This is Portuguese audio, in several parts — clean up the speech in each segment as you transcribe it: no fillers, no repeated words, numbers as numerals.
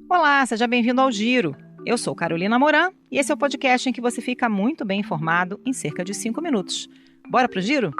Olá, seja bem-vindo ao Giro. Eu sou Carolina Moran e esse é o podcast em que você fica muito bem informado em cerca de 5 minutos. Bora pro Giro?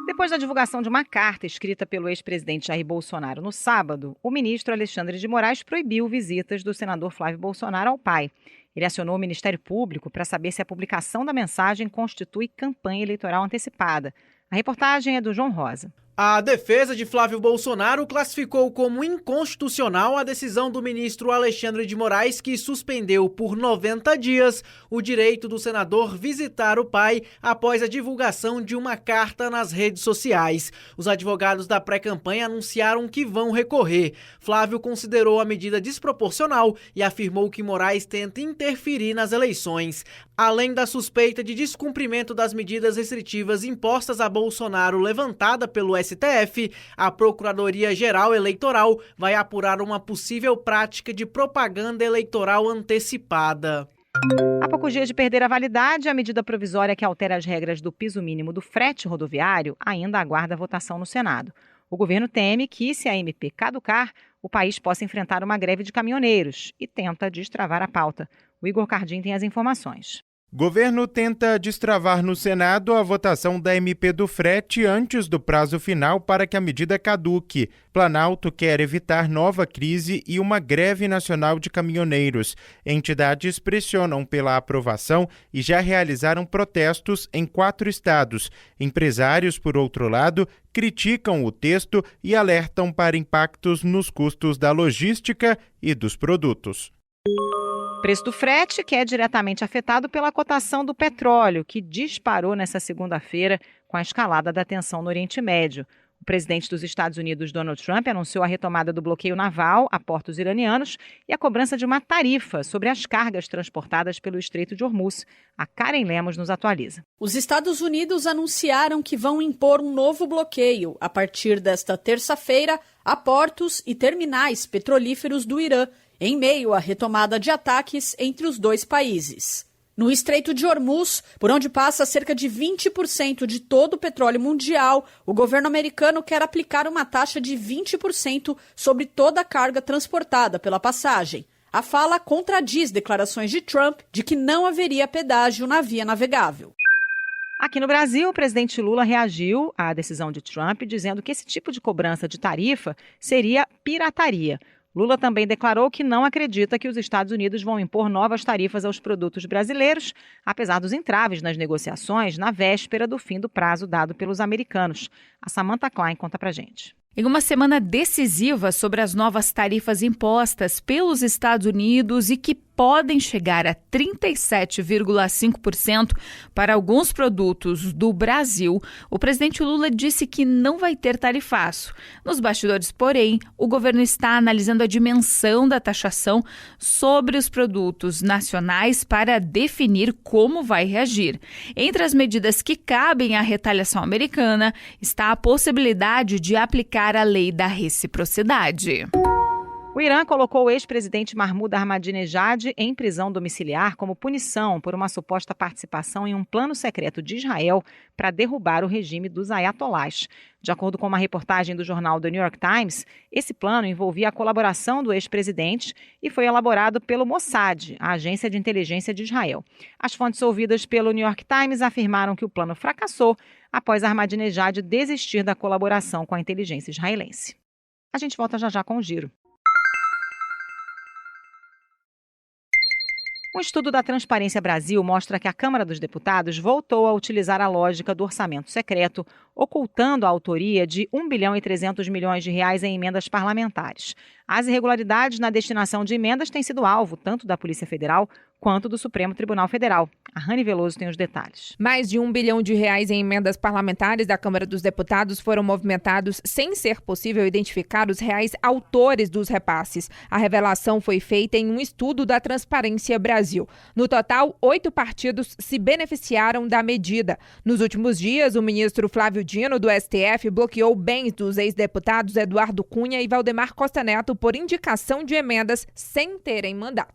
Depois da divulgação de uma carta escrita pelo ex-presidente Jair Bolsonaro no sábado, o ministro Alexandre de Moraes proibiu visitas do senador Flávio Bolsonaro ao pai. Ele acionou o Ministério Público para saber se a publicação da mensagem constitui campanha eleitoral antecipada. A reportagem é do João Rosa. A defesa de Flávio Bolsonaro classificou como inconstitucional a decisão do ministro Alexandre de Moraes, que suspendeu por 90 dias o direito do senador visitar o pai após a divulgação de uma carta nas redes sociais. Os advogados da pré-campanha anunciaram que vão recorrer. Flávio considerou a medida desproporcional e afirmou que Moraes tenta interferir nas eleições. Além da suspeita de descumprimento das medidas restritivas impostas a Bolsonaro levantada pelo STF, a Procuradoria-Geral Eleitoral vai apurar uma possível prática de propaganda eleitoral antecipada. Há poucos dias de perder a validade, a medida provisória que altera as regras do piso mínimo do frete rodoviário ainda aguarda votação no Senado. O governo teme que, se a MP caducar, o país possa enfrentar uma greve de caminhoneiros e tenta destravar a pauta. O Igor Cardim tem as informações. Governo tenta destravar no Senado a votação da MP do frete antes do prazo final para que a medida caduque. Planalto quer evitar nova crise e uma greve nacional de caminhoneiros. Entidades pressionam pela aprovação e já realizaram protestos em 4 estados. Empresários, por outro lado, criticam o texto e alertam para impactos nos custos da logística e dos produtos. O preço do frete, que é diretamente afetado pela cotação do petróleo, que disparou nesta segunda-feira com a escalada da tensão no Oriente Médio. O presidente dos Estados Unidos, Donald Trump, anunciou a retomada do bloqueio naval a portos iranianos e a cobrança de uma tarifa sobre as cargas transportadas pelo Estreito de Hormuz. A Karen Lemos nos atualiza. Os Estados Unidos anunciaram que vão impor um novo bloqueio a partir desta terça-feira a portos e terminais petrolíferos do Irã, em meio à retomada de ataques entre os dois países. No Estreito de Hormuz, por onde passa cerca de 20% de todo o petróleo mundial, o governo americano quer aplicar uma taxa de 20% sobre toda a carga transportada pela passagem. A fala contradiz declarações de Trump de que não haveria pedágio na via navegável. Aqui no Brasil, o presidente Lula reagiu à decisão de Trump, dizendo que esse tipo de cobrança de tarifa seria pirataria. Lula também declarou que não acredita que os Estados Unidos vão impor novas tarifas aos produtos brasileiros, apesar dos entraves nas negociações na véspera do fim do prazo dado pelos americanos. A Samantha Klein conta pra gente. Em uma semana decisiva sobre as novas tarifas impostas pelos Estados Unidos e que podem chegar a 37,5% para alguns produtos do Brasil, o presidente Lula disse que não vai ter tarifaço. Nos bastidores, porém, o governo está analisando a dimensão da taxação sobre os produtos nacionais para definir como vai reagir. Entre as medidas que cabem à retaliação americana está a possibilidade de aplicar a lei da reciprocidade. O Irã colocou o ex-presidente Mahmoud Ahmadinejad em prisão domiciliar como punição por uma suposta participação em um plano secreto de Israel para derrubar o regime dos ayatolás. De acordo com uma reportagem do jornal The New York Times, esse plano envolvia a colaboração do ex-presidente e foi elaborado pelo Mossad, a agência de inteligência de Israel. As fontes ouvidas pelo New York Times afirmaram que o plano fracassou após Ahmadinejad desistir da colaboração com a inteligência israelense. A gente volta já com o Giro. Um estudo da Transparência Brasil mostra que a Câmara dos Deputados voltou a utilizar a lógica do orçamento secreto, ocultando a autoria de R$ 1 bilhão e 300 milhões de reais em emendas parlamentares. As irregularidades na destinação de emendas têm sido alvo tanto da Polícia Federal quanto do Supremo Tribunal Federal. A Rani Veloso tem os detalhes. Mais de R$ 1 bilhão em emendas parlamentares da Câmara dos Deputados foram movimentados sem ser possível identificar os reais autores dos repasses. A revelação foi feita em um estudo da Transparência Brasil. No total, 8 partidos se beneficiaram da medida. Nos últimos dias, o ministro Flávio Dino, do STF, bloqueou bens dos ex-deputados Eduardo Cunha e Valdemar Costa Neto por indicação de emendas sem terem mandato.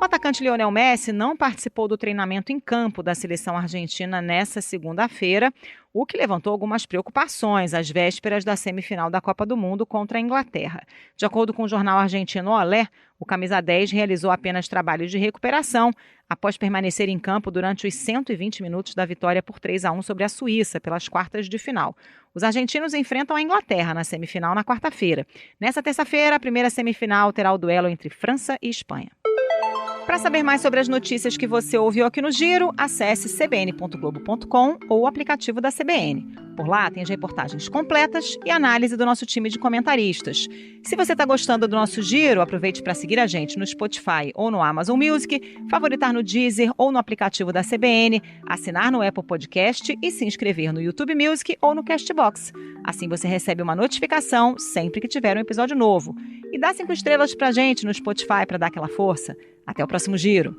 O atacante Lionel Messi não participou do treinamento em campo da seleção argentina nesta segunda-feira, o que levantou algumas preocupações às vésperas da semifinal da Copa do Mundo contra a Inglaterra. De acordo com o jornal argentino Olé, o camisa 10 realizou apenas trabalhos de recuperação após permanecer em campo durante os 120 minutos da vitória por 3-1 sobre a Suíça pelas quartas de final. Os argentinos enfrentam a Inglaterra na semifinal na quarta-feira. Nessa terça-feira, a primeira semifinal terá o duelo entre França e Espanha. Para saber mais sobre as notícias que você ouviu aqui no Giro, acesse cbn.globo.com ou o aplicativo da CBN. Por lá tem as reportagens completas e análise do nosso time de comentaristas. Se você está gostando do nosso Giro, aproveite para seguir a gente no Spotify ou no Amazon Music, favoritar no Deezer ou no aplicativo da CBN, assinar no Apple Podcast e se inscrever no YouTube Music ou no Castbox. Assim você recebe uma notificação sempre que tiver um episódio novo. E dá 5 estrelas para a gente no Spotify para dar aquela força. Até o próximo Giro.